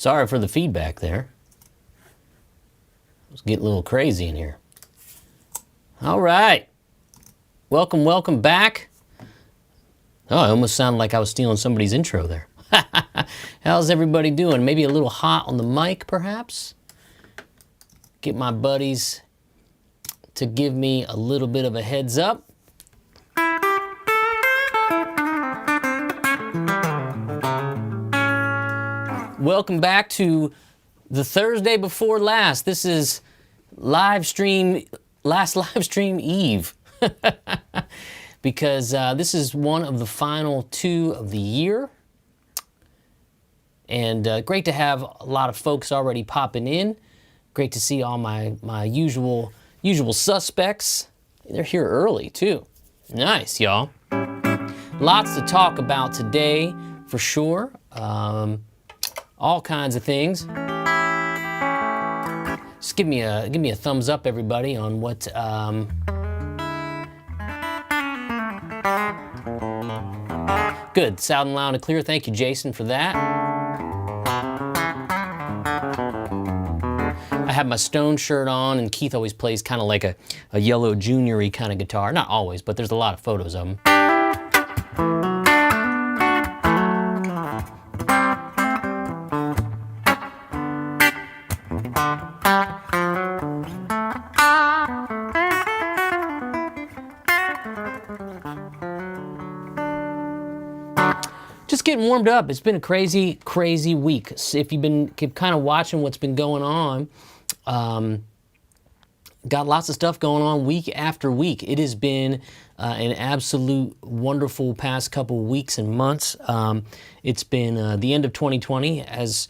Sorry for the feedback there. Let's get a little crazy in here. All right. Welcome, welcome back. Oh, I almost sounded like I was stealing somebody's intro there. How's everybody doing? Maybe a little hot on the mic, perhaps? Get my buddies to give me a little bit of a heads up. Welcome back to the Thursday before last. This is last live stream eve. Because this is one of the final 2 of the year. And great to have a lot of folks already popping in. Great to see all my usual suspects. They're here early too. Nice, y'all. Lots to talk about today, for sure. All kinds of things. Just give me a thumbs up, everybody, on what. Good, sound loud and clear. Thank you, Jason, for that. I have my Stone shirt on, and Keith always plays kind of like a yellow junior-y kind of guitar. Not always, but there's a lot of photos of him. Getting warmed up. It's been a crazy week. If you've been kind of watching what's been going on, got lots of stuff going on week after week. It has been an absolute wonderful past couple weeks and months. It's been the end of 2020 has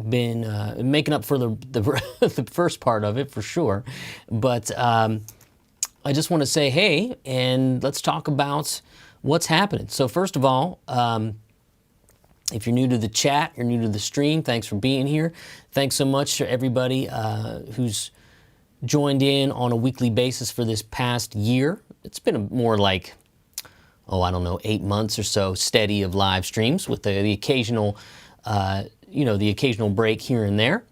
been making up for the first part of it for sure. But I just want to say hey, and let's talk about what's happening. So first of all, if you're new to the chat, you're new to the stream, thanks for being here. Thanks so much to everybody who's joined in on a weekly basis for this past year. It's been more like, I don't know, 8 months or so steady of live streams with the occasional, the occasional break here and there.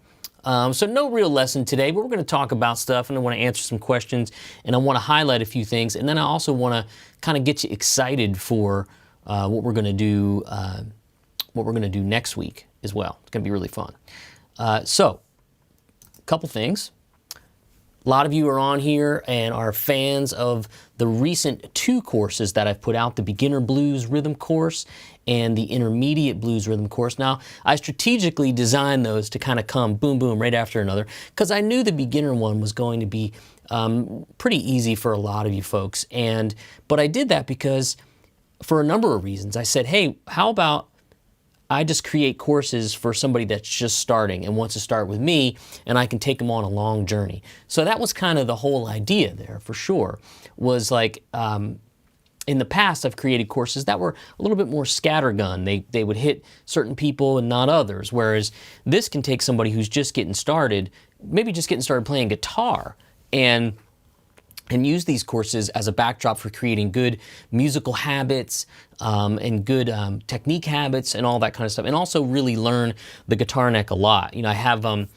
So no real lesson today, but we're going to talk about stuff, and I want to answer some questions, and I want to highlight a few things, and then I also want to kind of get you excited for what we're going to do. What we're going to do next week as well. It's going to be really fun. So, a couple things. A lot of you are on here and are fans of the recent 2 courses that I've put out, the Beginner Blues Rhythm course and the Intermediate Blues Rhythm course. Now, I strategically designed those to kind of come boom, boom, right after another, because I knew the beginner one was going to be pretty easy for a lot of you folks. But I did that because, for a number of reasons, I said, hey, how about I just create courses for somebody that's just starting and wants to start with me, and I can take them on a long journey. So that was kind of the whole idea there, for sure, was like, in the past, I've created courses that were a little bit more scattergun. They would hit certain people and not others, whereas this can take somebody who's just getting started, maybe just getting started playing guitar, and use these courses as a backdrop for creating good musical habits and good technique habits and all that kind of stuff, and also really learn the guitar neck a lot. I have a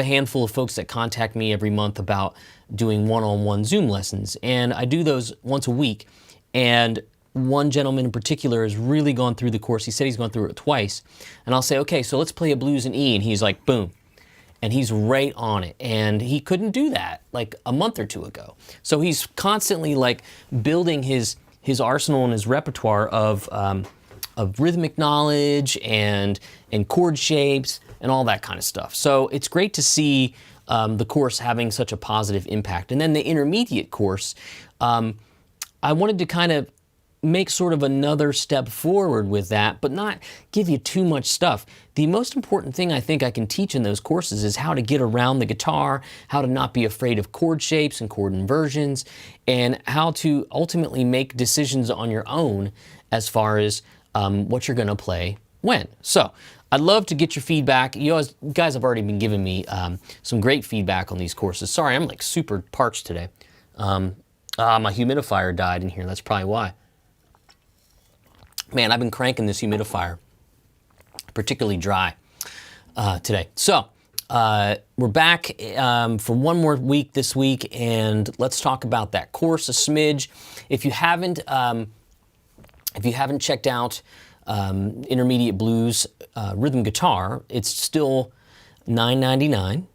handful of folks that contact me every month about doing one-on-one Zoom lessons, and I do those once a week. And one gentleman in particular has really gone through the course. He said he's gone through it twice, and I'll say, okay, so let's play a blues in E, and he's like, boom. And he's right on it, and he couldn't do that like a month or 2 ago. So he's constantly like building his arsenal and his repertoire of rhythmic knowledge and chord shapes and all that kind of stuff. So it's great to see the course having such a positive impact. And then the intermediate course, I wanted to kind of make sort of another step forward with that, but not give you too much stuff. The most important thing I think I can teach in those courses is how to get around the guitar, how to not be afraid of chord shapes and chord inversions, and how to ultimately make decisions on your own as far as what you're going to play when. So I'd love to get your feedback. You guys have already been giving me some great feedback on these courses. Sorry, I'm like super parched today. My humidifier died in here. That's probably why. Man, I've been cranking this humidifier, particularly dry. today. So we're back for one more week this week, and let's talk about that course a smidge. If you haven't checked out Intermediate Blues rhythm guitar, it's still $9.99.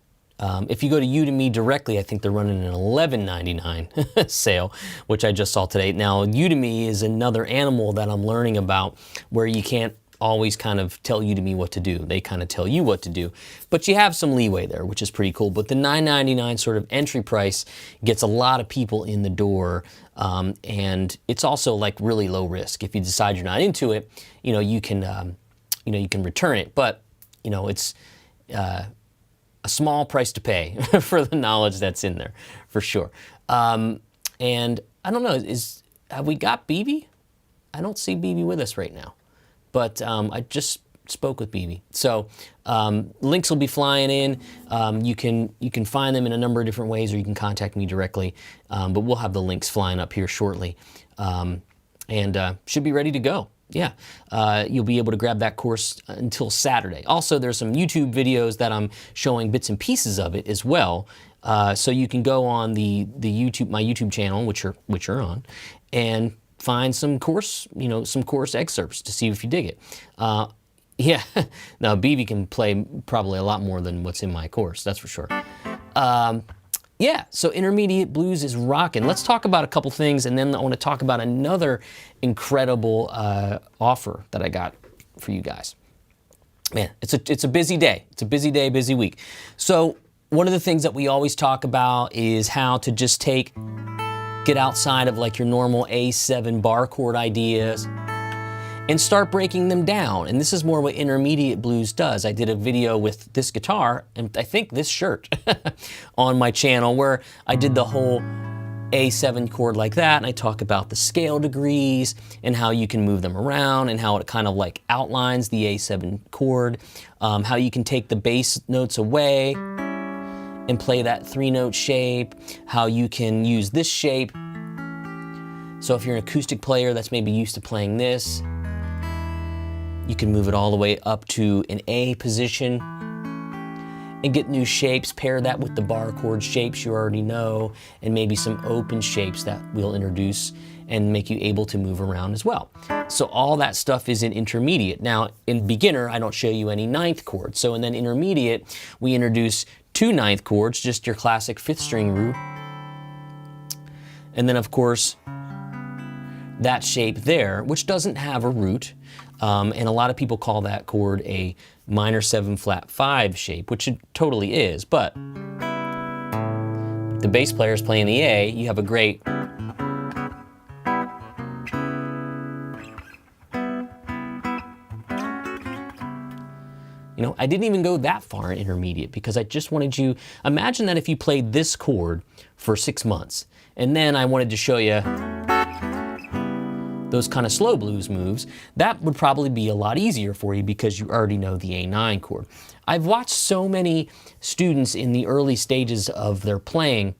If you go to Udemy directly, I think they're running an $11.99 sale, which I just saw today. Now, Udemy is another animal that I'm learning about, where you can't always kind of tell Udemy what to do. They kind of tell you what to do. But you have some leeway there, which is pretty cool. But the $9.99 sort of entry price gets a lot of people in the door. And it's also like really low risk. If you decide you're not into it, you can return it. But, it's a small price to pay for the knowledge that's in there, for sure. And I don't know, have we got BB? I don't see BB with us right now, but I just spoke with BB. So links will be flying in. You can find them in a number of different ways, or you can contact me directly. But we'll have the links flying up here shortly, and should be ready to go. Yeah, you'll be able to grab that course until Saturday. Also, there's some YouTube videos that I'm showing bits and pieces of it as well. So you can go on my YouTube channel, which you're on, and find some course excerpts to see if you dig it. Yeah, now BB can play probably a lot more than what's in my course, that's for sure. Yeah, so Intermediate Blues is rocking. Let's talk about a couple things, and then I want to talk about another incredible offer that I got for you guys. Man, it's a busy day. It's a busy day, busy week. So one of the things that we always talk about is how to just get outside of like your normal A7 bar chord ideas and start breaking them down. And this is more what Intermediate Blues does. I did a video with this guitar, and I think this shirt, on my channel, where I did the whole A7 chord like that, and I talk about the scale degrees and how you can move them around and how it kind of like outlines the A7 chord, how you can take the bass notes away and play that 3-note shape, how you can use this shape. So if you're an acoustic player that's maybe used to playing this, you can move it all the way up to an A position and get new shapes, pair that with the bar chord shapes you already know, and maybe some open shapes that we'll introduce and make you able to move around as well. So all that stuff is in Intermediate. Now, in Beginner, I don't show you any 9th chords. So in then Intermediate, we introduce 2 9th chords, just your classic 5th string root. And then, of course, that shape there, which doesn't have a root, and a lot of people call that chord a minor 7 flat 5 shape, which it totally is, but the bass player is playing the A, you have a great I didn't even go that far in Intermediate because I just wanted you, imagine that if you played this chord for 6 months, and then I wanted to show you those kind of slow blues moves, that would probably be a lot easier for you because you already know the A9 chord. I've watched so many students in the early stages of their playing,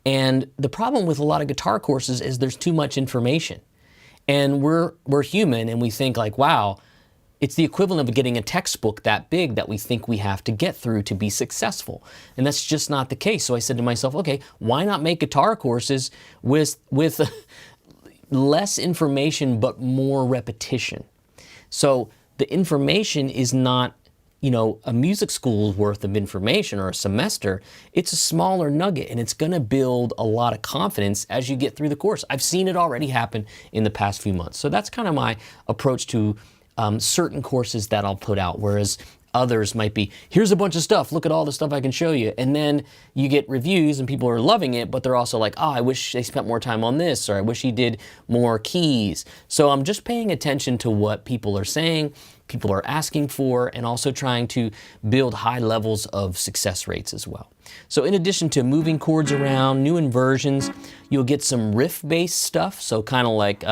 and the problem with a lot of guitar courses is there's too much information. And we're human, and we think like, wow, it's the equivalent of getting a textbook that big that we think we have to get through to be successful. And that's just not the case. So I said to myself, okay, why not make guitar courses with less information but more repetition? So the information is not, a music school's worth of information or a semester. It's a smaller nugget, and it's going to build a lot of confidence as you get through the course. I've seen it already happen in the past few months. So that's kind of my approach to certain courses that I'll put out, whereas others might be, here's a bunch of stuff, look at all the stuff I can show you. And then you get reviews and people are loving it, but they're also like, oh, I wish they spent more time on this, or I wish he did more keys. So I'm just paying attention to what people are saying, people are asking for, and also trying to build high levels of success rates as well. So in addition to moving chords around, new inversions, you'll get some riff-based stuff. So kind of like,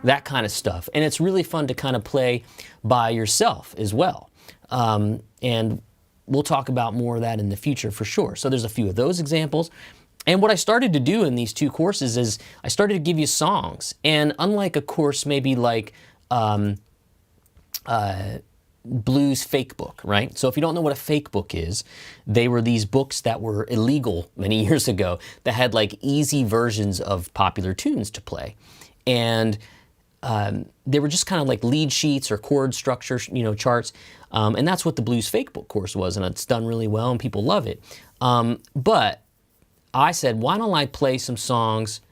that kind of stuff. And it's really fun to kind of play by yourself as well. And we'll talk about more of that in the future for sure. So there's a few of those examples. And what I started to do in these two courses is I started to give you songs. And unlike a course maybe like Blues Fake Book, right? So if you don't know what a fake book is, they were these books that were illegal many years ago that had like easy versions of popular tunes to play. And they were just kind of like lead sheets or chord structure, you know, charts. And that's what the Blues Fake Book course was, and it's done really well and people love it. But I said, why don't I play some songs,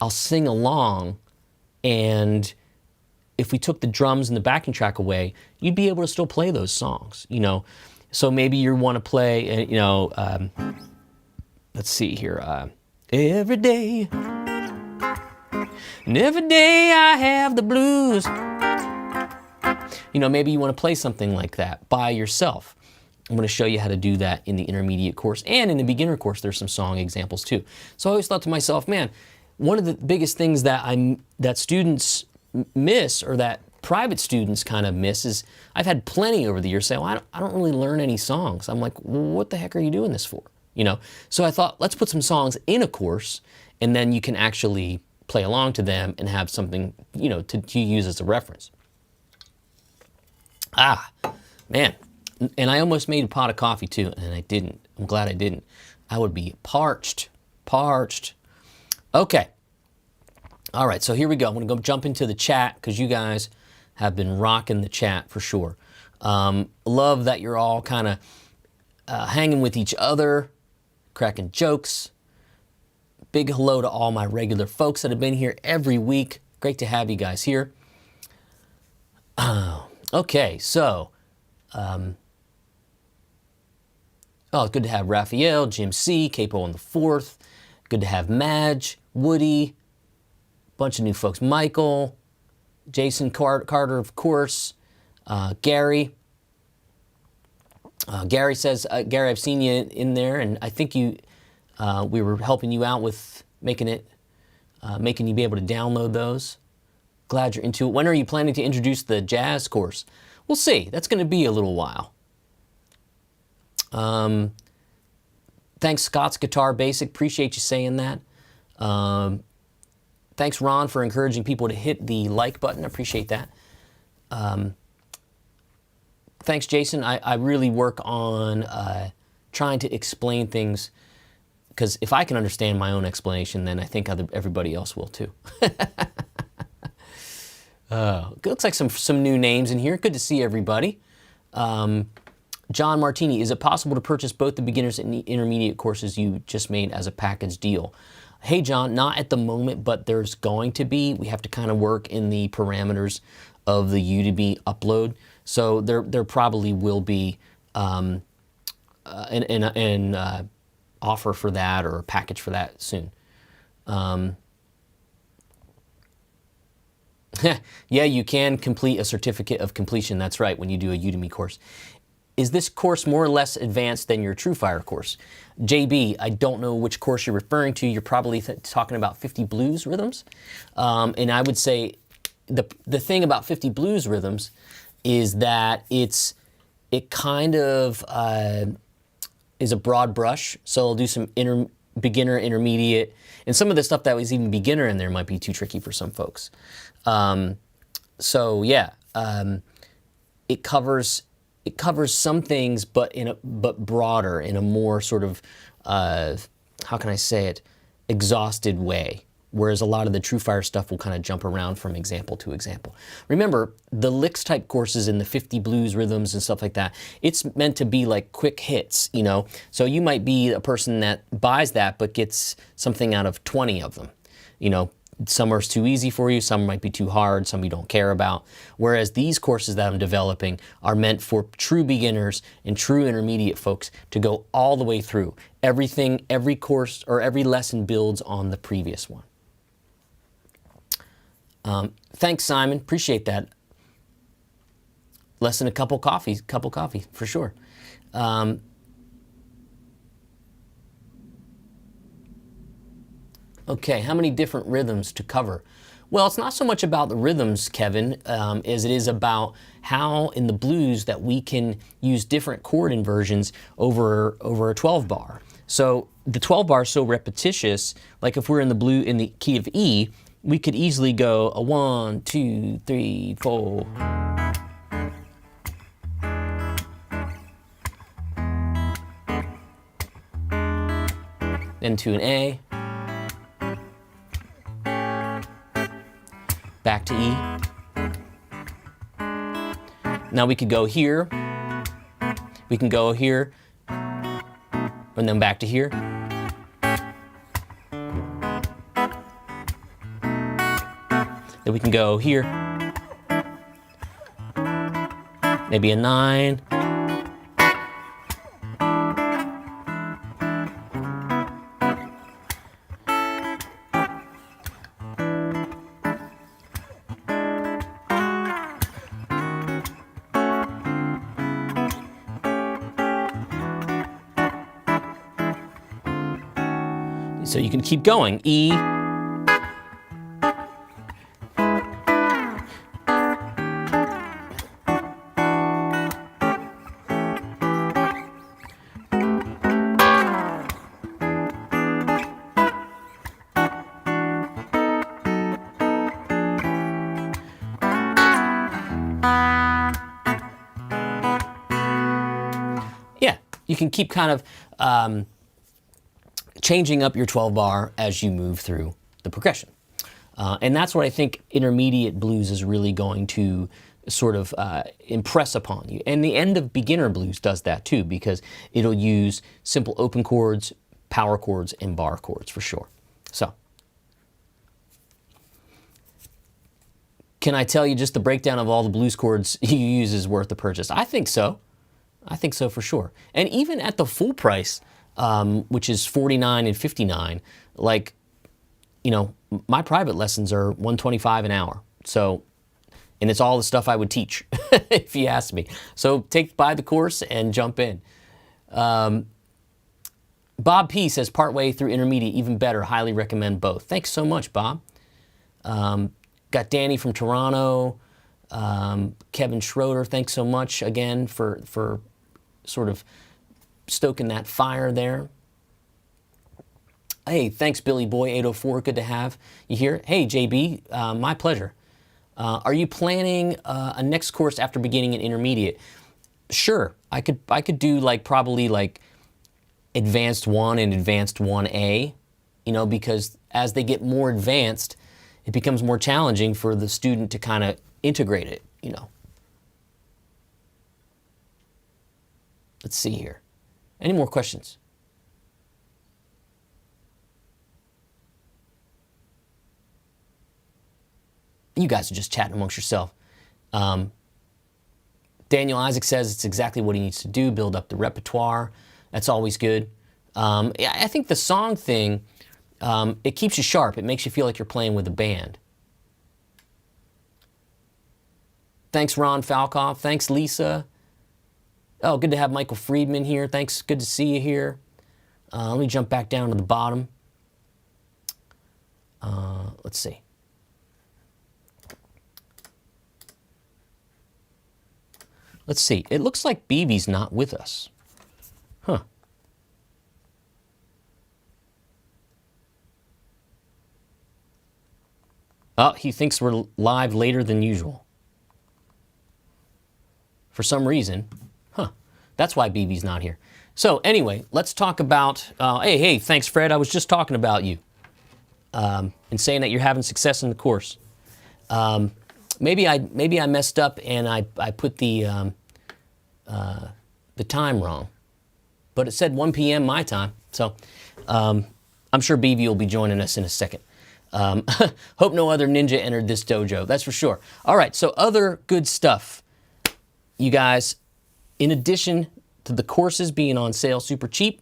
I'll sing along, and if we took the drums and the backing track away, you'd be able to still play those songs, you know. So maybe you want to play, you know, let's see here, every day, and every day I have the blues. You know, maybe you want to play something like that by yourself. I'm going to show you how to do that in the intermediate course, and in the beginner course there's some song examples too. So I always thought to myself, man, one of the biggest things that students miss, or that private students kind of miss, is I've had plenty over the years say, well, I don't really learn any songs. I'm like, well, what the heck are you doing this for? You know, so I thought, let's put some songs in a course, and then you can actually play along to them and have something, you know, to use as a reference. Ah, man. And I almost made a pot of coffee too, and I didn't. I'm glad I didn't. I would be parched. Okay. All right, so here we go. I'm going to go jump into the chat because you guys have been rocking the chat for sure. Love that you're all kind of hanging with each other, cracking jokes. Big hello to all my regular folks that have been here every week. Great to have you guys here. Okay, so... it's good to have Raphael, Jim C, Capo on the 4th. Good to have Madge, Woody, bunch of new folks. Michael, Jason Carter, of course, Gary. Gary says, Gary, I've seen you in there, and I think we were helping you out with making you be able to download those. Glad you're into it. When are you planning to introduce the jazz course? We'll see. That's going to be a little while. Thanks, Scott's Guitar Basic. Appreciate you saying that. Thanks, Ron, for encouraging people to hit the like button. I appreciate that. Thanks, Jason. I really work on trying to explain things, because if I can understand my own explanation, then I think everybody else will too. Looks like some new names in here. Good to see everybody. John Martini, is it possible to purchase both the beginners and the intermediate courses you just made as a package deal? Hey, John, not at the moment, but there's going to be. We have to kind of work in the parameters of the Udemy upload. So there probably will be an offer for that, or a package for that soon. Yeah, you can complete a certificate of completion. That's right, when you do a Udemy course. Is this course more or less advanced than your TrueFire course? JB, I don't know which course you're referring to. You're probably talking about 50 blues rhythms. And I would say the thing about 50 blues rhythms is that it kind of is a broad brush. So I'll do some beginner, intermediate, and some of the stuff that was even beginner in there might be too tricky for some folks. So yeah, it covers some things, but broader, in a more sort of how can I say it, exhausted way. Whereas a lot of the TrueFire stuff will kind of jump around from example to example. Remember, the licks type courses and the 50 blues rhythms and stuff like that, it's meant to be like quick hits, you know? So you might be a person that buys that but gets something out of 20 of them, you know? Some are too easy for you, some might be too hard, some you don't care about. Whereas these courses that I'm developing are meant for true beginners and true intermediate folks to go all the way through. Everything, every course or every lesson builds on the previous one. Thanks, Simon. Appreciate that. Less than a cup of coffee, for sure. Okay, how many different rhythms to cover? Well, it's not so much about the rhythms, Kevin, as it is about how in the blues that we can use different chord inversions over a 12 bar. So the 12 bar is so repetitious, like if we're in the key of E, we could easily go a 1, 2, 3, 4. Then to an A. Back to E. Now we could go here. We can go here. And then back to here. Then we can go here. Maybe a 9. So you can keep going. E. Yeah, you can keep kind of changing up your 12 bar as you move through the progression. And that's what I think intermediate blues is really going to sort of impress upon you. And the end of beginner blues does that too, because it'll use simple open chords, power chords, and bar chords for sure. So, can I tell you just the breakdown of all the blues chords you use is worth the purchase? I think so. I think so for sure. And even at the full price, which is $49 and $59, like, you know, my private lessons are $125 an hour. So, and it's all the stuff I would teach, if you ask me. So buy the course and jump in. Bob P says, partway through intermediate, even better, highly recommend both. Thanks so much, Bob. Got Danny from Toronto, Kevin Schroeder, thanks so much again for sort of stoking that fire there. Hey, thanks Billy Boy 804, good to have you here. Hey JB, my pleasure. Are you planning a next course after beginning and intermediate? Sure, I could do like probably like advanced 1 and advanced 1A, you know, because as they get more advanced, it becomes more challenging for the student to kind of integrate it, you know. Let's see here. Any more questions? You guys are just chatting amongst yourself. Daniel Isaac says it's exactly what he needs to do, build up the repertoire. That's always good. I think the song thing, it keeps you sharp. It makes you feel like you're playing with a band. Thanks, Ron Falkoff. Thanks, Lisa. Oh, good to have Michael Friedman here. Thanks, good to see you here. Let me jump back down to the bottom. Let's see. Let's see. It looks like BB's not with us. Huh. Oh, he thinks we're live later than usual. For some reason. Huh. That's why BB's not here. So anyway, let's talk about, hey, thanks Fred, I was just talking about you. And saying that you're having success in the course. Maybe I messed up and I put the time wrong. But it said 1 p.m. my time. So I'm sure BB will be joining us in a second. Hope no other ninja entered this dojo, that's for sure. All right, so other good stuff. You guys, in addition to the courses being on sale super cheap,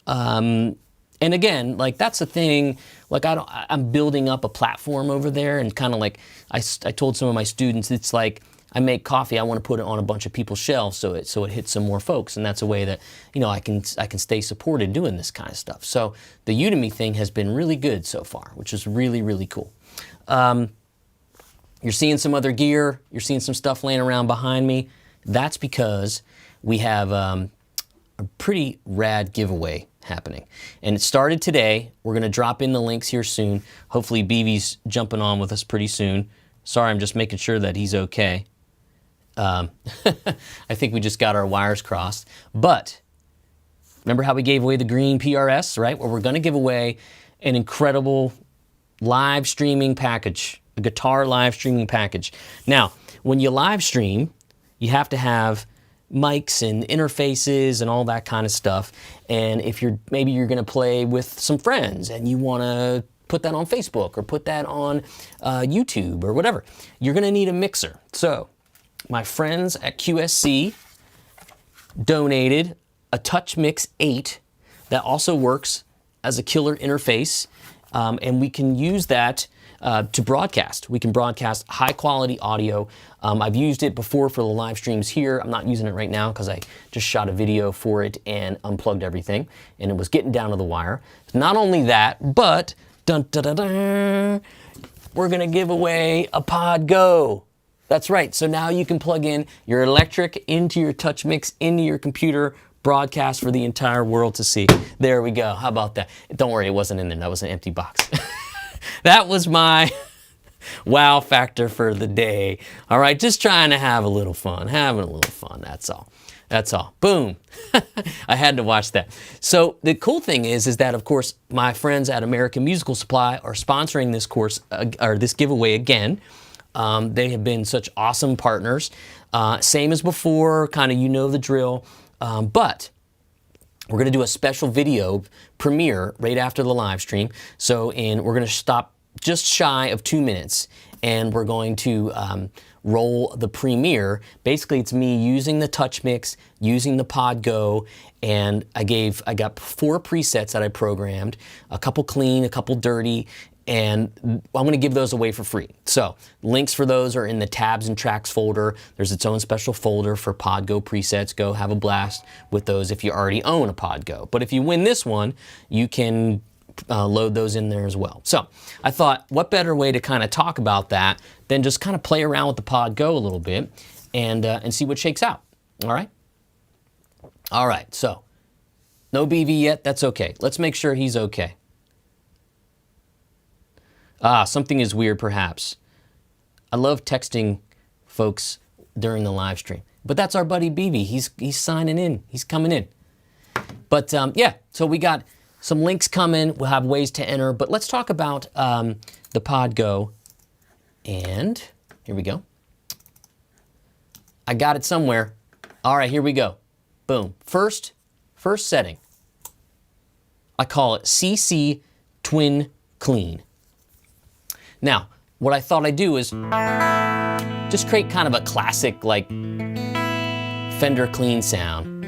and again, like that's the thing, like I'm building up a platform over there, and kind of like I told some of my students, it's like I make coffee, I want to put it on a bunch of people's shelves so it hits some more folks, and that's a way that, you know, I can stay supported doing this kind of stuff. So the Udemy thing has been really good so far, which is really, really cool. You're seeing some other gear. You're seeing some stuff laying around behind me. That's because we have a pretty rad giveaway happening. And it started today. We're going to drop in the links here soon. Hopefully BB's jumping on with us pretty soon. Sorry, I'm just making sure that he's okay. I think we just got our wires crossed. But remember how we gave away the green PRS, right? Well, we're going to give away an incredible live streaming package, a guitar live streaming package. Now, when you live stream, you have to have mics and interfaces and all that kind of stuff. And if maybe you're going to play with some friends and you want to put that on Facebook or put that on YouTube or whatever, you're going to need a mixer. So my friends at QSC donated a TouchMix 8 that also works as a killer interface, and we can use that to broadcast. We can broadcast high quality audio. I've used it before for the live streams here. I'm not using it right now because I just shot a video for it and unplugged everything, and it was getting down to the wire. Not only that, but dun, dun, dun, dun, we're gonna give away a Pod Go. That's right, so now you can plug in your electric into your TouchMix, into your computer, broadcast for the entire world to see. There we go, how about that? Don't worry, it wasn't in there, that was an empty box. That was my wow factor for the day. All right, just trying to have a little fun, having a little fun, that's all. That's all. Boom. I had to watch that. So the cool thing is that, of course, my friends at American Musical Supply are sponsoring this course, or this giveaway again. They have been such awesome partners. Same as before, kind of you know the drill. But we're going to do a special video premiere right after the live stream. So we're going to stop just shy of 2 minutes, and we're going to roll the premiere. Basically, it's me using the TouchMix, using the Pod Go, and I got 4 presets that I programmed, a couple clean, a couple dirty, and I'm going to give those away for free. So links for those are in the tabs and tracks folder. There's its own special folder for Pod Go presets. Go have a blast with those if you already own a Pod Go. But if you win this one, you can load those in there as well. So I thought, what better way to kind of talk about that than just kind of play around with the Pod Go a little bit and see what shakes out. All right? All right, so no BV yet, that's okay. Let's make sure he's okay. Something is weird perhaps. I love texting folks during the live stream, but that's our buddy BV. He's signing in, he's coming in. But yeah, so we got some links coming, we'll have ways to enter, but let's talk about the Pod Go. And here we go. I got it somewhere. All right, here we go. Boom. First setting. I call it CC Twin Clean. Now, what I thought I'd do is just create kind of a classic, like, Fender clean sound.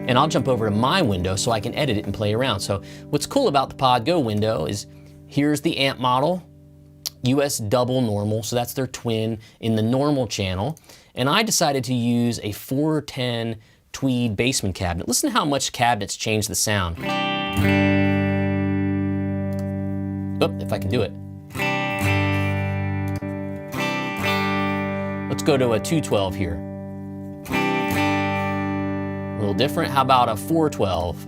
And I'll jump over to my window so I can edit it and play around. So what's cool about the Pod Go window is here's the amp model, US double normal, so that's their twin in the normal channel. And I decided to use a 410 tweed basement cabinet. Listen to how much cabinets change the sound. Oh, if I can do it. Let's go to a 212 here. A little different. How about a 412?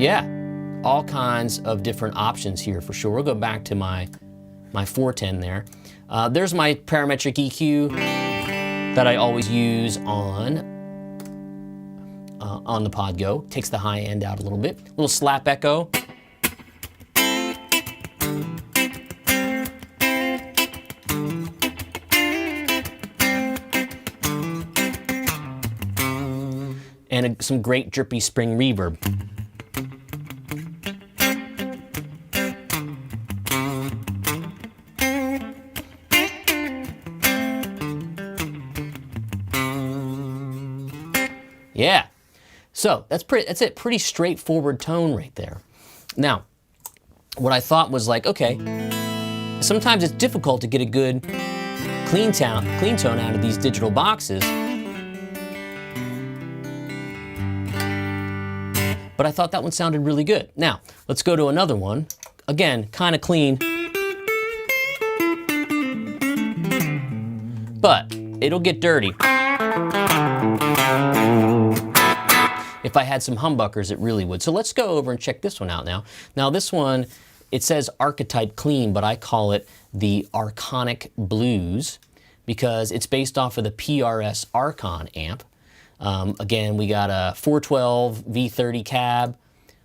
Yeah, all kinds of different options here for sure. We'll go back to my 410 there. There's my parametric EQ that I always use on the Pod Go. Takes the high end out a little bit. Little slap echo. And some great drippy spring reverb. Yeah, so that's it, pretty straightforward tone right there. Now, what I thought was like, okay, sometimes it's difficult to get a good clean tone out of these digital boxes. But I thought that one sounded really good. Now, let's go to another one. Again, kind of clean, but it'll get dirty. If I had some humbuckers, it really would. So let's go over and check this one out now. Now this one, it says Archetype Clean, but I call it the Archonic Blues because it's based off of the PRS Archon amp. Again, we got a 412 V30 cab.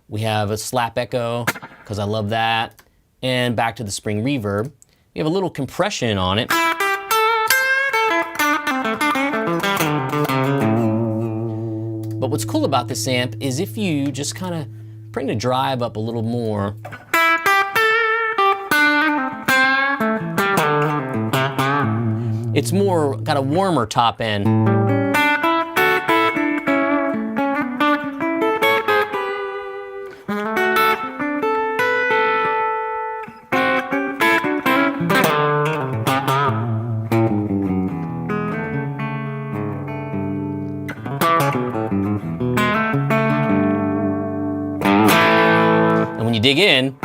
We have a slap echo, because I love that. And back to the spring reverb. We have a little compression on it. But what's cool about this amp is if you just kind of bring the drive up a little more, it's more, got a warmer top end. Dig in.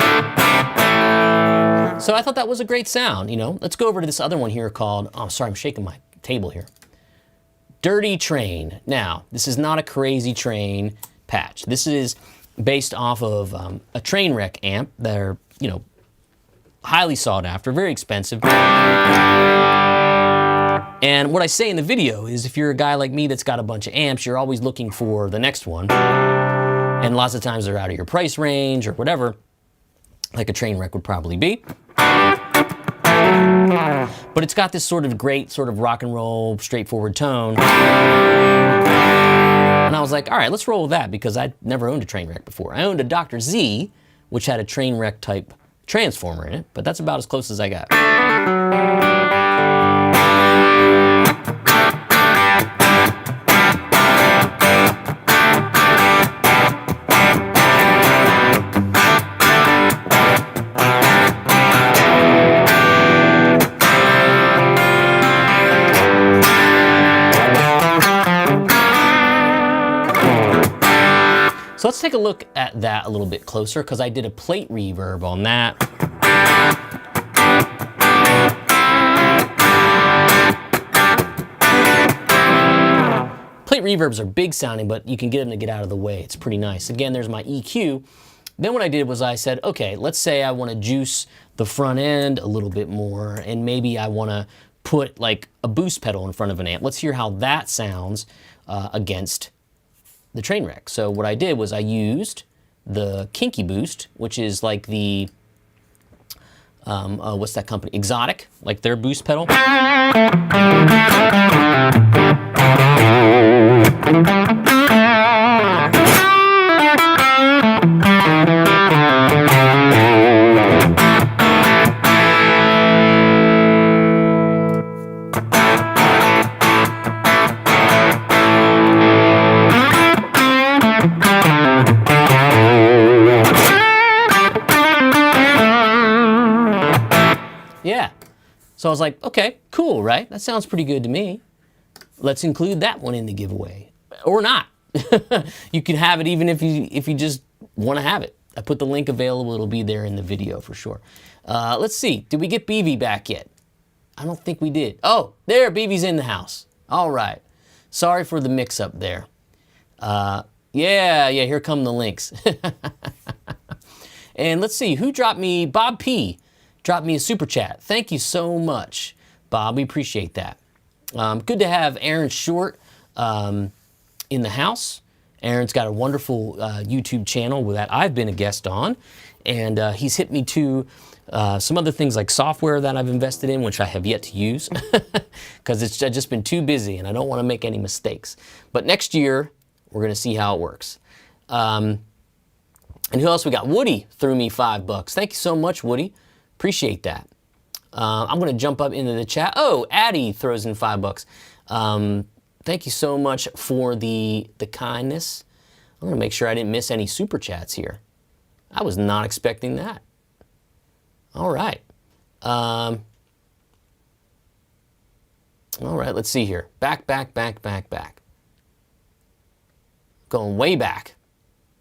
So I thought that was a great sound, you know. Let's go over to this other one here called, oh, sorry, I'm shaking my table here. Dirty Train. Now, this is not a Crazy Train patch. This is based off of a train wreck amp. They're, you know, highly sought after, very expensive. And what I say in the video is if you're a guy like me that's got a bunch of amps, you're always looking for the next one. And lots of times they're out of your price range or whatever, like a train wreck would probably be. But it's got this sort of great sort of rock and roll, straightforward tone. And I was like, all right, let's roll with that because I'd never owned a train wreck before. I owned a Dr. Z, which had a train wreck type transformer in it, but that's about as close as I got. So let's take a look at that a little bit closer because I did a plate reverb on that. Plate reverbs are big sounding, but you can get them to get out of the way. It's pretty nice. Again, there's my EQ. Then what I did was I said, okay, let's say I want to juice the front end a little bit more, and maybe I want to put like a boost pedal in front of an amp. Let's hear how that sounds against the train wreck. So what I did was I used the Kinky Boost, which is like the, what's that company? Exotic, like their boost pedal. Yeah. So I was like, okay, cool, right? That sounds pretty good to me. Let's include that one in the giveaway. Or not. You can have it even if you just want to have it. I put the link available. It'll be there in the video for sure. Let's see. Did we get BV back yet? I don't think we did. Oh, there, BV's in the house. All right. Sorry for the mix-up there. Yeah, here come the links. And let's see, who dropped me? Bob P. dropped me a super chat. Thank you so much, Bob. We appreciate that. Good to have Aaron Short in the house. Aaron's got a wonderful YouTube channel that I've been a guest on, and he's hit me to some other things like software that I've invested in, which I have yet to use because it's just been too busy and I don't want to make any mistakes. But next year, we're going to see how it works. And who else we got? Woody threw me $5. Thank you so much, Woody. Appreciate that. I'm going to jump up into the chat. Oh, Addie throws in $5. Thank you so much for the kindness. I'm going to make sure I didn't miss any super chats here. I was not expecting that. All right. All right, let's see here. Back. Going way back.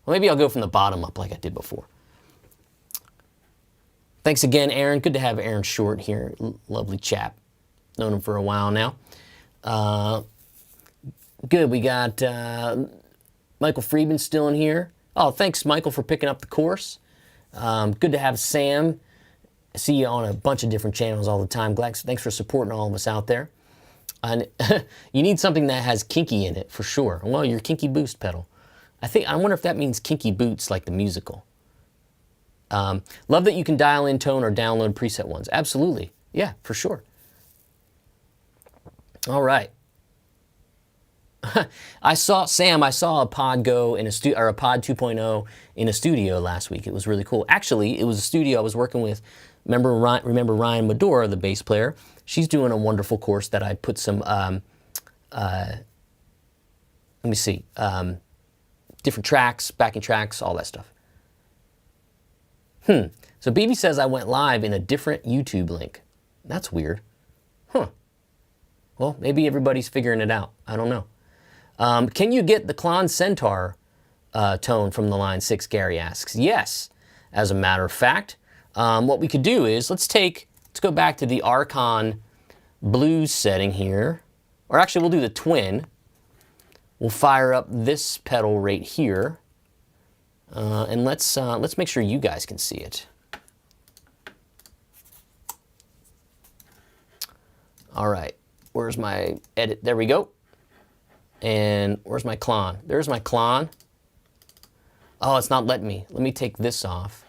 Well, maybe I'll go from the bottom up like I did before. Thanks again, Aaron. Good to have Aaron Short here. Lovely chap. Known him for a while now. Good, we got Michael Friedman still in here. Oh, thanks, Michael, for picking up the course. Good to have Sam. I see you on a bunch of different channels all the time. Thanks for supporting all of us out there. And you need something that has kinky in it, for sure. Well, your kinky boost pedal. I wonder if that means kinky boots, like the musical. Love that you can dial in tone or download preset ones. Absolutely. Yeah, for sure. All right. I saw a pod go in a pod 2.0 in a studio last week. It was really cool. Actually, it was a studio I was working with. Remember Ryan Medora, the bass player? She's doing a wonderful course that I put some, let me see, different tracks, backing tracks, all that stuff. So BB says I went live in a different YouTube link. That's weird. Huh. Well, maybe everybody's figuring it out. I don't know. Can you get the Klon Centaur tone from the Line 6, Gary asks. Yes, as a matter of fact. What we could do is, let's go back to the Archon blues setting here. Or actually, we'll do the twin. We'll fire up this pedal right here. And let's make sure you guys can see it. All right, where's my edit? There we go. And where's my Klon? There's my Klon. Oh, it's not letting me. Let me take this off.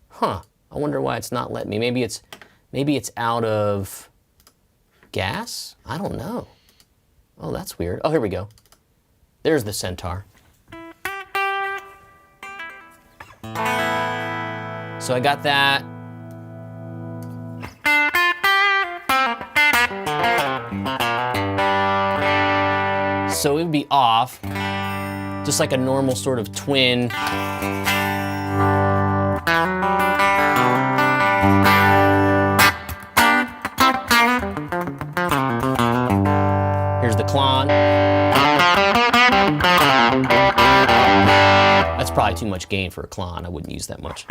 Huh, I wonder why it's not letting me. Maybe it's out of gas? I don't know. Oh, that's weird. Oh, here we go. There's the Centaur. So I got that. So it would be off, just like a normal sort of twin. Here's the Klon. That's probably too much gain for a Klon. I wouldn't use that much.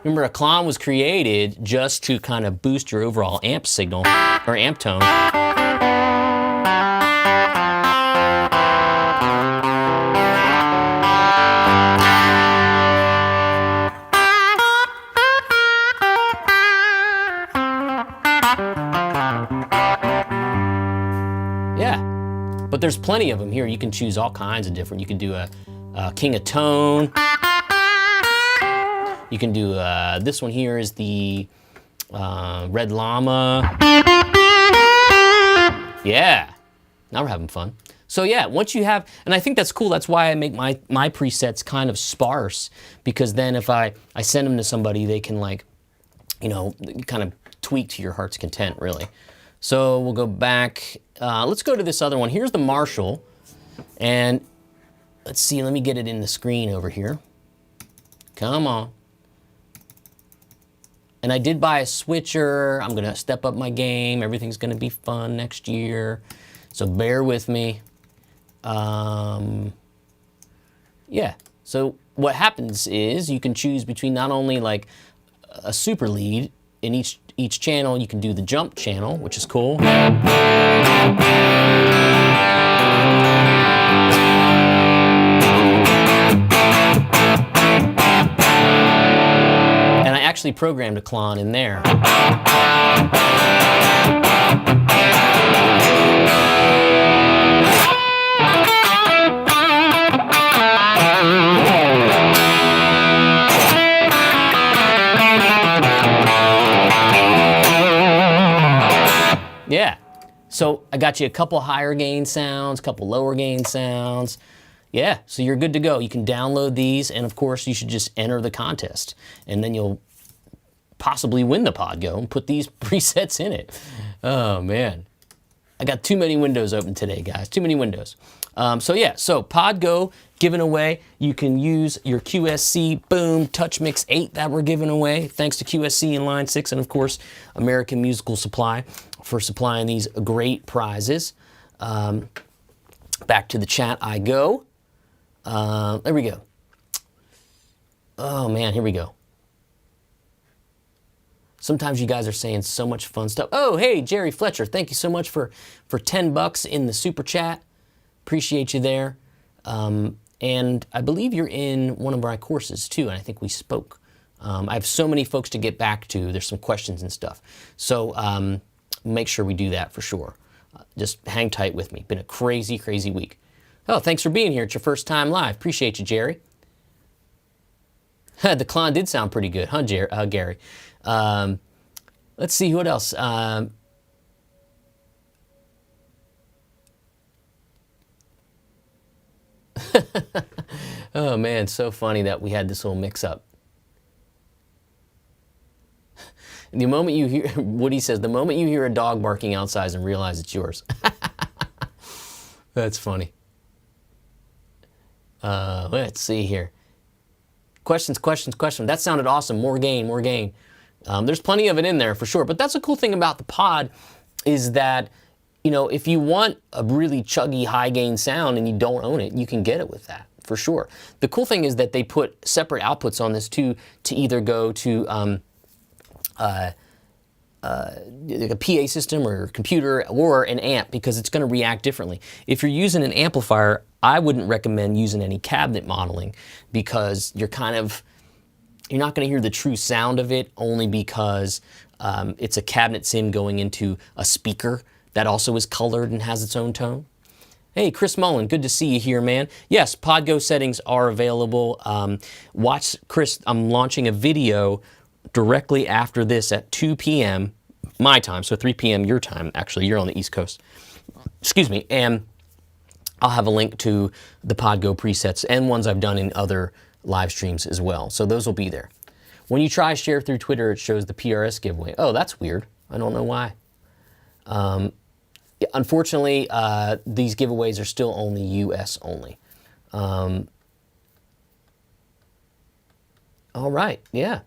Remember, a Klon was created just to kind of boost your overall amp signal, or amp tone. Yeah, but there's plenty of them here. You can choose all kinds of different. You can do a King of Tone. You can do, this one here is the Red Llama. Yeah, now we're having fun. So yeah, once you have, and I think that's cool, that's why I make my presets kind of sparse, because then if I send them to somebody, they can like, you know, kind of tweak to your heart's content, really. So we'll go back, let's go to this other one. Here's the Marshall, and let's see, let me get it in the screen over here. Come on. And I did buy a switcher. I'm gonna step up my game. Everything's gonna be fun next year. So bear with me. Yeah, so what happens is you can choose between not only like a super lead in each channel, you can do the jump channel, which is cool. And I actually programmed a Klon in there. Yeah, so I got you a couple higher gain sounds, a couple lower gain sounds. Yeah, so you're good to go. You can download these, and of course you should just enter the contest, and then you'll possibly win the Podgo and put these presets in it. Oh man. I got too many windows open today, guys. Too many windows. So yeah, so Pod Go giving away. You can use your QSC Boom Touch Mix 8 that we're giving away, thanks to QSC and Line 6, and of course American Musical Supply for supplying these great prizes. Back to the chat I go. There we go. Oh man, here we go. Sometimes you guys are saying so much fun stuff. Oh, hey, Jerry Fletcher, thank you so much for $10 in the super chat. Appreciate you there. And I believe you're in one of our courses too, and I think we spoke. I have so many folks to get back to. There's some questions and stuff. So make sure we do that for sure. Just hang tight with me. Been a crazy, crazy week. Oh, thanks for being here. It's your first time live. Appreciate you, Jerry. The Klon did sound pretty good, huh, Gary? Let's see, what else? Oh man, so funny that we had this little mix-up. The moment you hear, Woody says, the moment you hear a dog barking outside and realize it's yours. That's funny. Let's see here. Questions. That sounded awesome. More gain. There's plenty of it in there for sure. But that's a cool thing about the pod is that, you know, if you want a really chuggy high gain sound and you don't own it, you can get it with that for sure. The cool thing is that they put separate outputs on this too to either go to like a PA system or computer or an amp because it's going to react differently. If you're using an amplifier, I wouldn't recommend using any cabinet modeling because you're not going to hear the true sound of it only because it's a cabinet sim going into a speaker that also is colored and has its own tone. Hey, Chris Mullen, good to see you here, man. Yes, PodGo settings are available. Watch, Chris, I'm launching a video directly after this at 2 p.m. my time, so 3 p.m. your time. Actually, you're on the East Coast. Excuse me. And I'll have a link to the PodGo presets and ones I've done in other live streams as well. So those will be there. When you try share through Twitter, it shows the PRS giveaway. Oh, that's weird. I don't know why. Unfortunately, these giveaways are still only US only. All right, yeah,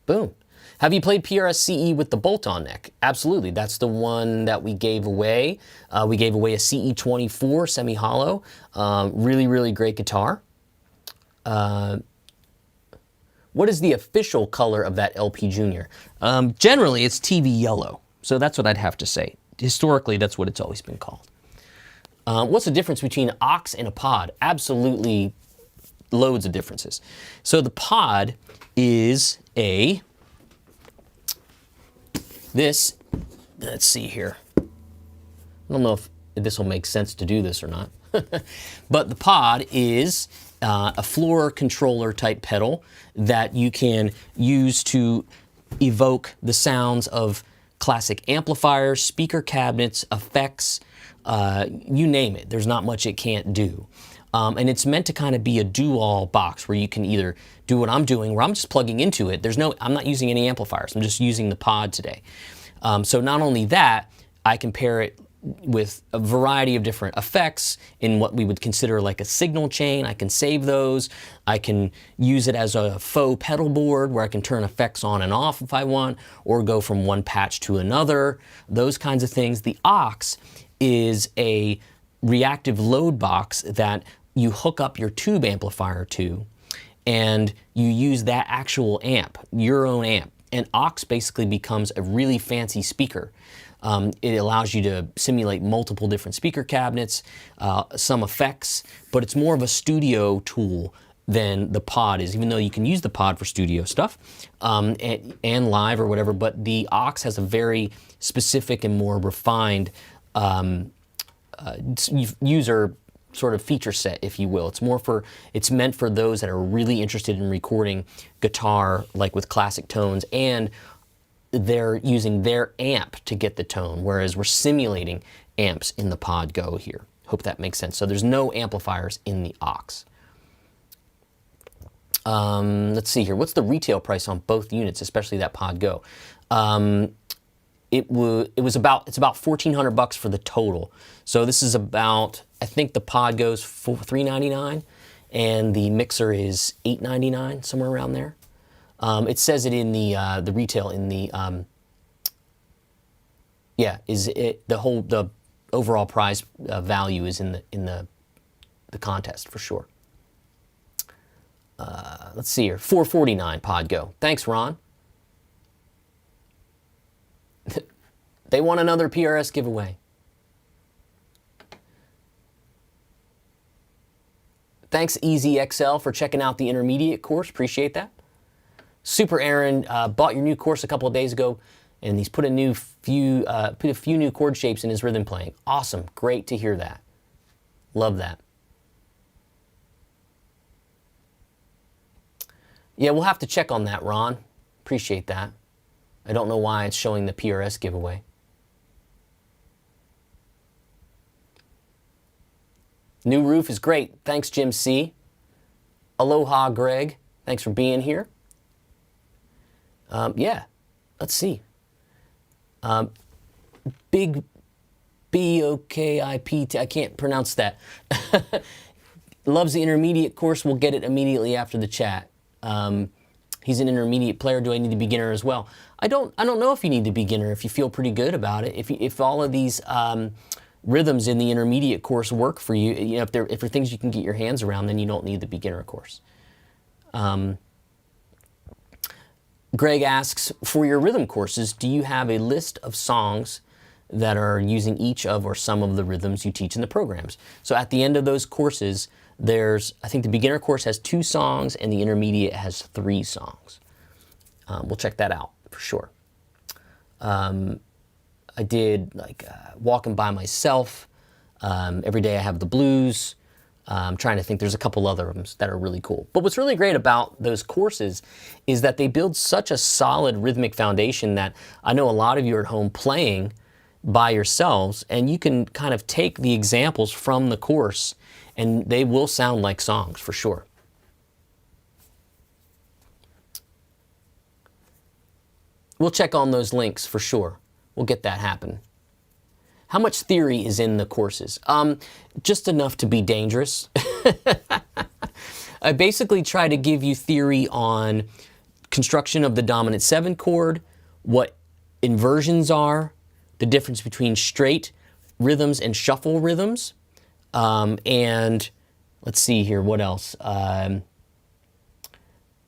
boom. Have you played PRS CE with the bolt-on neck? Absolutely, that's the one that we gave away. We gave away a CE24 semi-hollow. Really, really great guitar. What is the official color of that LP Junior? Generally, it's TV yellow, so that's what I'd have to say. Historically, that's what it's always been called. What's the difference between aux and a pod? Absolutely loads of differences. So the pod is let's see here. I don't know if this will make sense to do this or not. But the pod is a floor controller type pedal that you can use to evoke the sounds of classic amplifiers, speaker cabinets, effects, you name it. There's not much it can't do. And it's meant to kind of be a do-all box where you can either do what I'm doing, where I'm just plugging into it. I'm not using any amplifiers. I'm just using the pod today. So not only that, I can pair it with a variety of different effects in what we would consider like a signal chain. I can save those. I can use it as a faux pedal board where I can turn effects on and off if I want, or go from one patch to another, those kinds of things. The aux is a reactive load box that you hook up your tube amplifier to, and you use that actual amp, your own amp. And aux basically becomes a really fancy speaker. It allows you to simulate multiple different speaker cabinets, some effects, but it's more of a studio tool than the pod is, even though you can use the pod for studio stuff and live or whatever, but the aux has a very specific and more refined user sort of feature set, if you will. It's meant for those that are really interested in recording guitar, like with classic tones, and they're using their amp to get the tone, whereas we're simulating amps in the Pod Go here. Hope that makes sense. So there's no amplifiers in the aux. Let's see here. What's the retail price on both units, especially that Pod Go? it's about $1,400 for the total. So this is about, I think the pod goes for $399 and the mixer is $899, somewhere around there. It says it in the retail in the the overall prize value is in the contest for sure. Let's see here, $449 pod go. Thanks, Ron. They want another PRS giveaway. Thanks, EasyXL, for checking out the intermediate course. Appreciate that. Super Aaron bought your new course a couple of days ago, and he's put a few new chord shapes in his rhythm playing. Awesome. Great to hear that. Love that. Yeah, we'll have to check on that, Ron. Appreciate that. I don't know why it's showing the PRS giveaway. New roof is great. Thanks, Jim C. Aloha, Greg. Thanks for being here. Yeah, let's see. Big B-O-K-I-P-T, I can't pronounce that. Loves the intermediate course. We'll get it immediately after the chat. He's an intermediate player. Do I need a beginner as well? I don't know if you need a beginner if you feel pretty good about it. If all of these rhythms in the intermediate course work for you, if they're things you can get your hands around, then you don't need the beginner course. Greg asks, for your rhythm courses, do you have a list of songs that are using each of or some of the rhythms you teach in the programs? So at the end of those courses, I think the beginner course has 2 songs and the intermediate has 3 songs. We'll check that out for sure. I did like Walking by Myself. Every Day I Have the Blues. I'm trying to think, there's a couple other ones that are really cool. But what's really great about those courses is that they build such a solid rhythmic foundation that I know a lot of you are at home playing by yourselves, and you can kind of take the examples from the course and they will sound like songs for sure. We'll check on those links for sure. We'll get that happen. How much theory is in the courses? Just enough to be dangerous. I basically try to give you theory on construction of the dominant 7 chord, what inversions are, the difference between straight rhythms and shuffle rhythms, and let's see here, what else?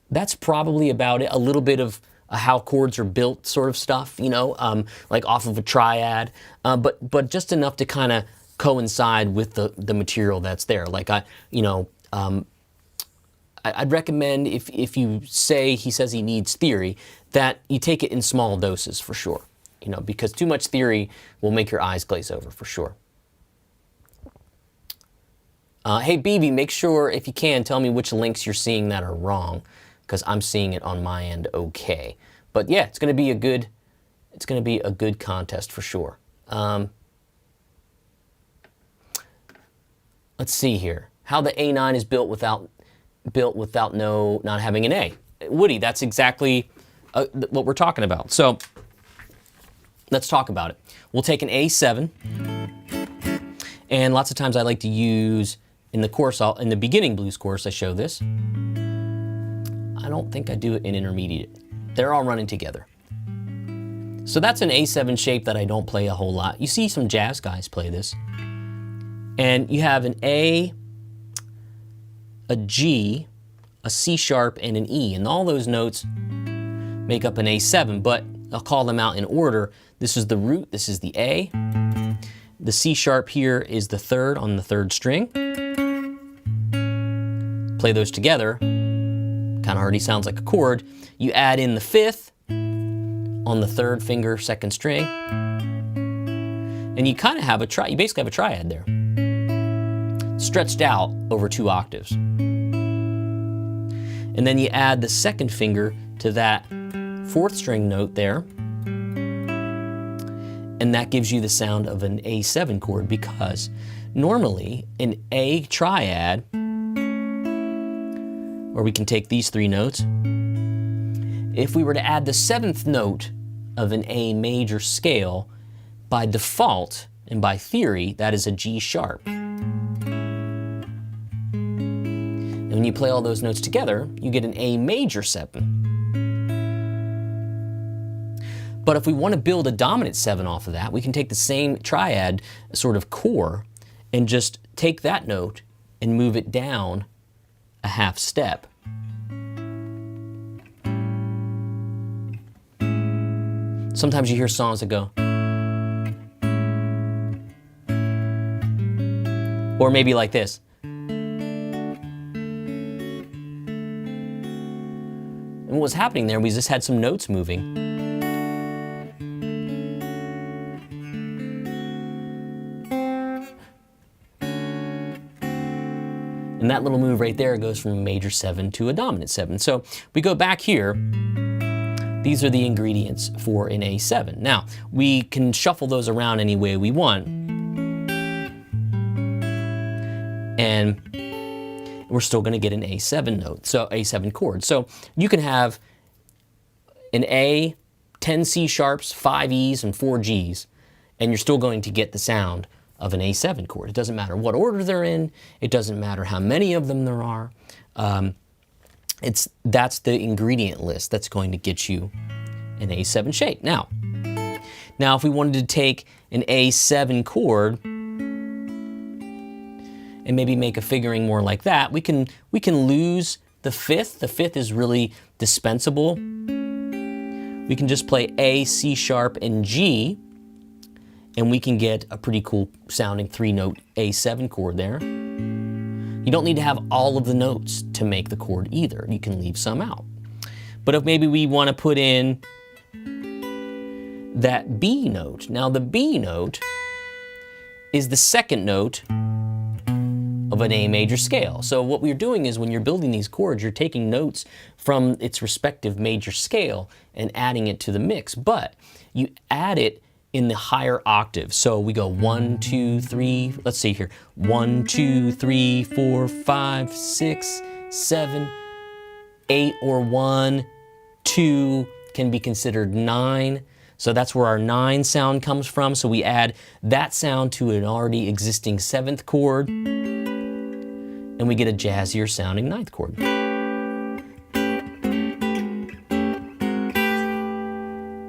That's probably about it. A little bit of how chords are built sort of stuff, like off of a triad, but just enough to kind of coincide with the material that's there. Like I'd recommend if you say he says he needs theory, that you take it in small doses for sure, because too much theory will make your eyes glaze over for sure. Hey BB, make sure if you can tell me which links you're seeing that are wrong, because I'm seeing it on my end okay. But yeah, it's going to be a good contest for sure. Let's see here. How the A9 is built without not having an A. Woody, that's exactly what we're talking about. So let's talk about it. We'll take an A7, and lots of times I like to use in the course, in the beginning blues course, I show this. I don't think I do it in intermediate. They're all running together. So that's an A7 shape that I don't play a whole lot. You see some jazz guys play this. And you have an A, a G, a C sharp, and an E. And all those notes make up an A7, but I'll call them out in order. This is the root, this is the A. The C sharp here is the 3rd on the 3rd string. Play those together. Kind of already sounds like a chord. You add in the 5th on the 3rd finger, 2nd string, and you kind of have you basically have a triad there, stretched out over 2 octaves. And then you add the 2nd finger to that 4th string note there, and that gives you the sound of an A7 chord, because normally an A triad, or we can take these 3 notes. If we were to add the 7th note of an A major scale, by default and by theory, that is a G sharp. And when you play all those notes together, you get an A major 7. But if we want to build a dominant 7 off of that, we can take the same triad sort of core and just take that note and move it down a half step. Sometimes you hear songs that go, or maybe like this. And what was happening there, we just had some notes moving. And that little move right there goes from a major 7 to a dominant 7. So we go back here. These are the ingredients for an A7. Now, we can shuffle those around any way we want. And we're still going to get an A7 note, so A7 chord. So you can have an A, 10 C sharps, 5 E's, and 4 G's, and you're still going to get the sound of an A7 chord. It doesn't matter what order they're in. It doesn't matter how many of them there are. That's the ingredient list that's going to get you an A7 shape. Now if we wanted to take an A7 chord and maybe make a figuring more like that, we can lose the fifth. The fifth is really dispensable. We can just play A, C sharp, and G, and we can get a pretty cool sounding 3-note A7 chord there. You don't need to have all of the notes to make the chord either. You can leave some out. But if maybe we want to put in that B note. Now the B note is the second note of an A major scale. So what we're doing is when you're building these chords, you're taking notes from its respective major scale and adding it to the mix, but you add it in the higher octave. So we go 1, 2, 3, let's see here. 1, 2, 3, 4, 5, 6, 7, 8, or 1, 2 can be considered 9. So that's where our 9 sound comes from. So we add that sound to an already existing 7th chord, and we get a jazzier sounding 9th chord.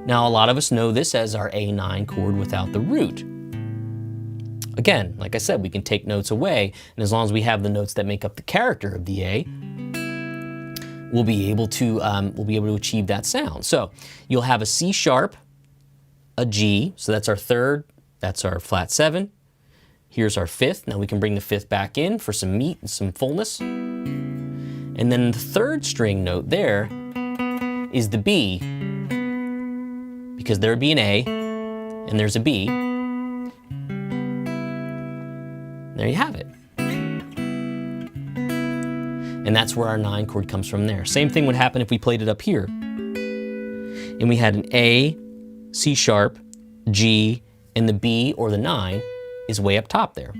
Now, a lot of us know this as our A9 chord without the root. Again, like I said, we can take notes away, and as long as we have the notes that make up the character of the A, we'll be able to achieve that sound. So you'll have a C sharp, a G, so that's our third, that's our flat 7. Here's our 5th. Now we can bring the 5th back in for some meat and some fullness. And then the 3rd string note there is the B, because there would be an A, and there's a B. There you have it. And that's where our 9 chord comes from there. Same thing would happen if we played it up here. And we had an A, C sharp, G, and the B, or the 9, is way up top there.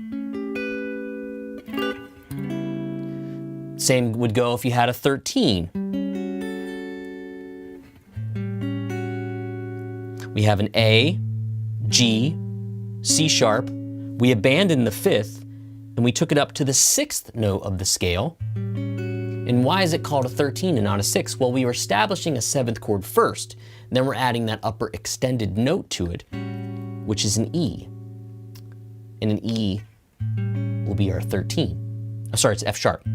Same would go if you had a 13. We have an A, G, C sharp. We abandoned the 5th, and we took it up to the 6th note of the scale. And why is it called a 13 and not a 6? Well, we were establishing a 7th chord first, and then we're adding that upper extended note to it, which is an E. And an E will be our 13. Oh, sorry, it's F sharp.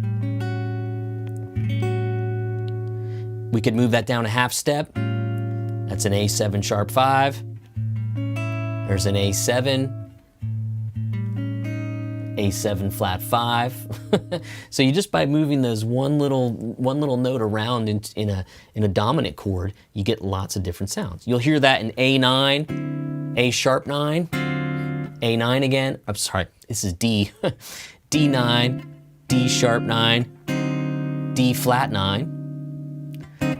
We could move that down a half step. That's an A7 sharp 5. There's an A7. A7 flat 5. So you just by moving those one little note around in a dominant chord, you get lots of different sounds. You'll hear that in A9, A sharp 9, A9 again. I'm sorry, this is D. D9, D sharp 9, D flat 9.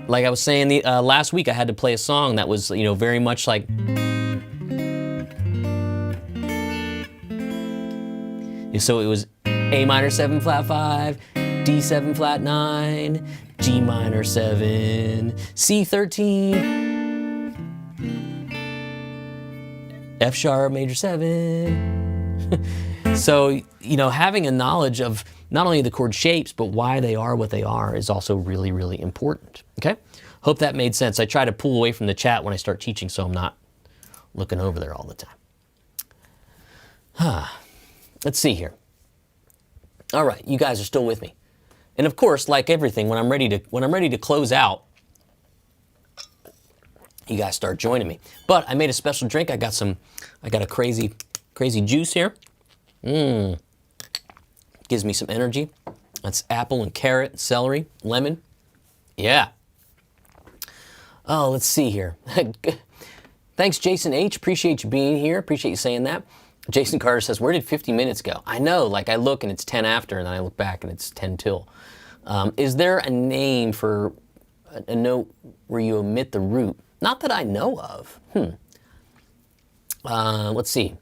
Like I was saying last week, I had to play a song that was, very much like. So it was A minor 7 flat 5, D7 flat 9, G minor 7, C13, F sharp major 7. So, you know, having a knowledge of not only the chord shapes, but why they are what they are is also really, really important, okay? Hope that made sense. I try to pull away from the chat when I start teaching so I'm not looking over there all the time. Let's see here. All right, you guys are still with me. And of course, like everything, when I'm ready to close out, you guys start joining me. But I made a special drink. I got a crazy juice here. Gives me some energy. That's apple and carrot, celery, lemon. Yeah. Oh, let's see here. Thanks, Jason H. Appreciate you being here. Appreciate you saying that. Jason Carter says, where did 50 minutes go? I know, like I look and it's 10 after, and then I look back and it's 10 till. Is there a name for a note where you omit the root? Not that I know of. Let's see.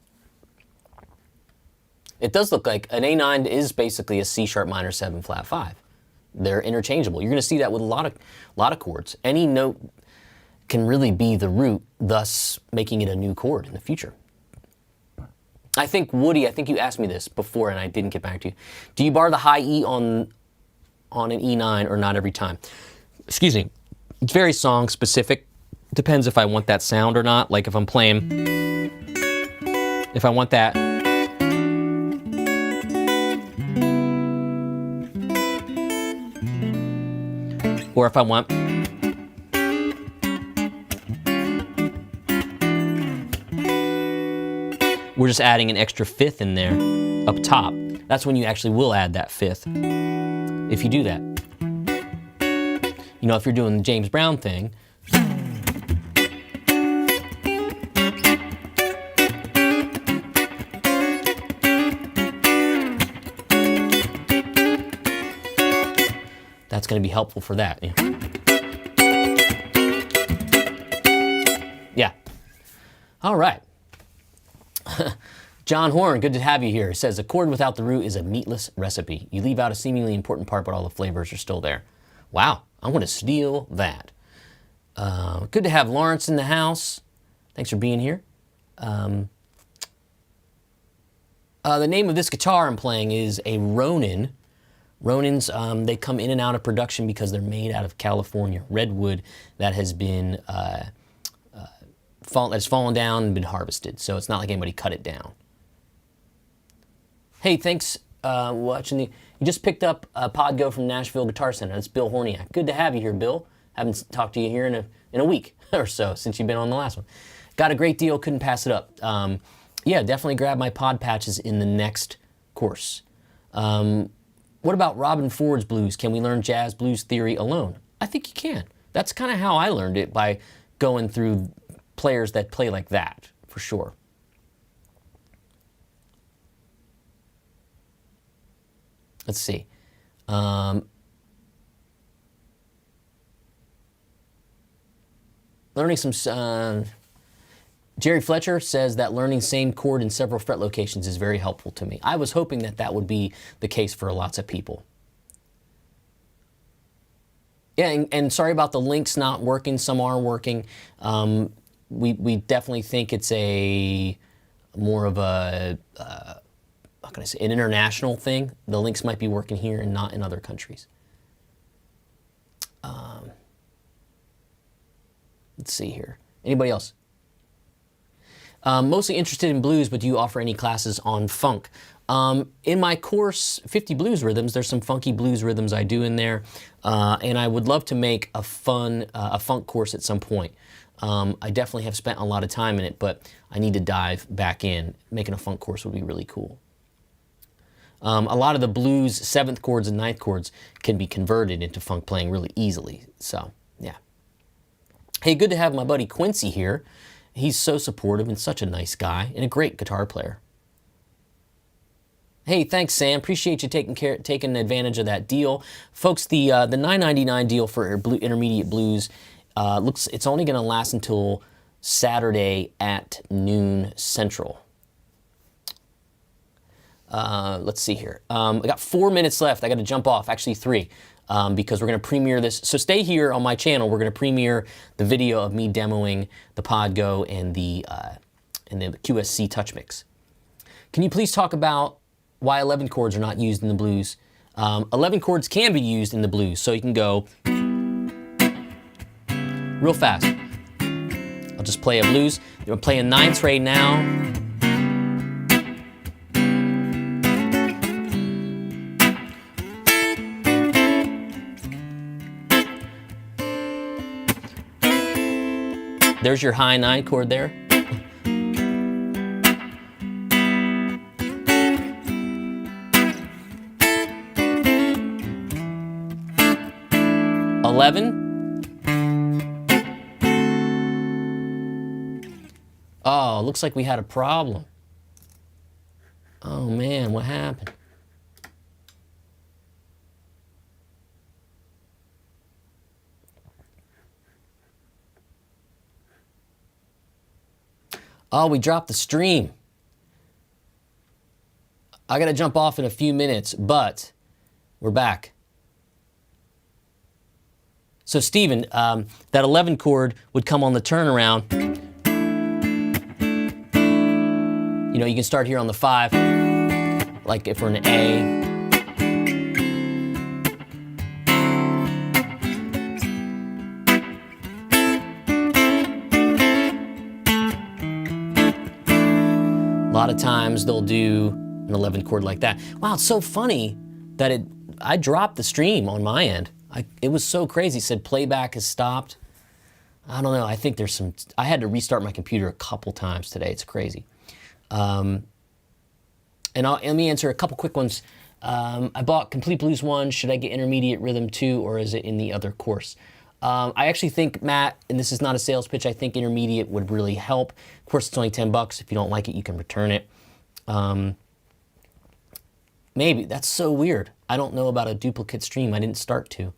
It does look like an A9 is basically a C sharp minor 7 flat 5. They're interchangeable. You're going to see that with a lot of chords. Any note can really be the root, thus making it a new chord in the future. I think, Woody, I think you asked me this before and I didn't get back to you. Do you bar the high E on an E9 or not every time? Excuse me. It's very song specific. Depends if I want that sound or not. Like if I'm playing, if I want that. Or if I want. We're just adding an extra fifth in there up top. That's when you actually will add that fifth. If you do that. You know, if you're doing the James Brown thing. That's going to be helpful for that. Yeah. All right. John Horn, good to have you here. Says, a chord without the root is a meatless recipe. You leave out a seemingly important part, but all the flavors are still there. Wow, I'm going to steal that. Good to have Lawrence in the house. Thanks for being here. The name of this guitar I'm playing is a Ronin. Ronins, they come in and out of production because they're made out of California redwood that has been that's fallen down and been harvested. So it's not like anybody cut it down. Hey, thanks watching you just picked up Podgo from Nashville Guitar Center. That's Bill Horniak. Good to have you here, Bill. Haven't talked to you here in a week or so since you've been on the last one. Got a great deal. Couldn't pass it up. Yeah, definitely grab my pod patches in the next course. What about Robin Ford's blues? Can we learn jazz blues theory alone? I think you can. That's kind of how I learned it, by going through players that play like that, for sure. Let's see. Learning some... Jerry Fletcher says that learning same chord in several fret locations is very helpful to me. I was hoping that that would be the case for lots of people. Yeah, and sorry about the links not working. Some are working. We definitely think it's more of a, how can I say, an international thing. The links might be working here and not in other countries. Let's see here. Anybody else? Mostly interested in blues, but do you offer any classes on funk? In my course, 50 Blues Rhythms, there's some funky blues rhythms I do in there, and I would love to make a funk course at some point. I definitely have spent a lot of time in it, but I need to dive back in. Making a funk course would be really cool. A lot of the blues 7th chords and 9th chords can be converted into funk playing really easily, so yeah. Hey, good to have my buddy Quincy here. He's so supportive and such a nice guy and a great guitar player. Hey, thanks, Sam. Appreciate you taking advantage of that deal. Folks, the $9.99 deal for intermediate blues, it's only going to last until Saturday at noon Central. Let's see here. I got 4 minutes left. I got to jump off. Actually, 3. because we're going to premiere this. So stay here on my channel. We're going to premiere the video of me demoing the Podgo and the QSC Touch Mix. Can you please talk about why 11 chords are not used in the blues? 11 chords can be used in the blues, so you can go real fast. I'll just play a blues. I'm playing ninths right now. There's your high 9 chord there. Oh, looks like we had a problem. Oh man, what happened? Oh, we dropped the stream. I gotta jump off in a few minutes, but we're back. So Steven, that 11 chord would come on the turnaround. You know, you can start here on the 5, like if we're in A. A lot of times they'll do an 11 chord like that. Wow, it's so funny that I dropped the stream on my end. It was so crazy. It said playback has stopped. I don't know. I think there's some. I had to restart my computer a couple times today. It's crazy. And let me answer a couple quick ones. I bought Complete Blues 1. Should I get Intermediate Rhythm 2, or is it in the other course? I actually think, Matt, and this is not a sales pitch, I think Intermediate would really help. Of course, it's only $10. If you don't like it, you can return it. Maybe. That's so weird. I don't know about a duplicate stream. I didn't start to.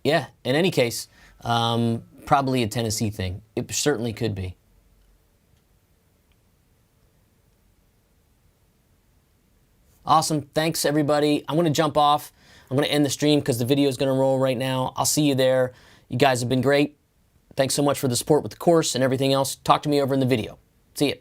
Yeah, in any case, probably a Tennessee thing. It certainly could be. Awesome. Thanks, everybody. I'm going to jump off. I'm going to end the stream because the video is going to roll right now. I'll see you there. You guys have been great. Thanks so much for the support with the course and everything else. Talk to me over in the video. See ya.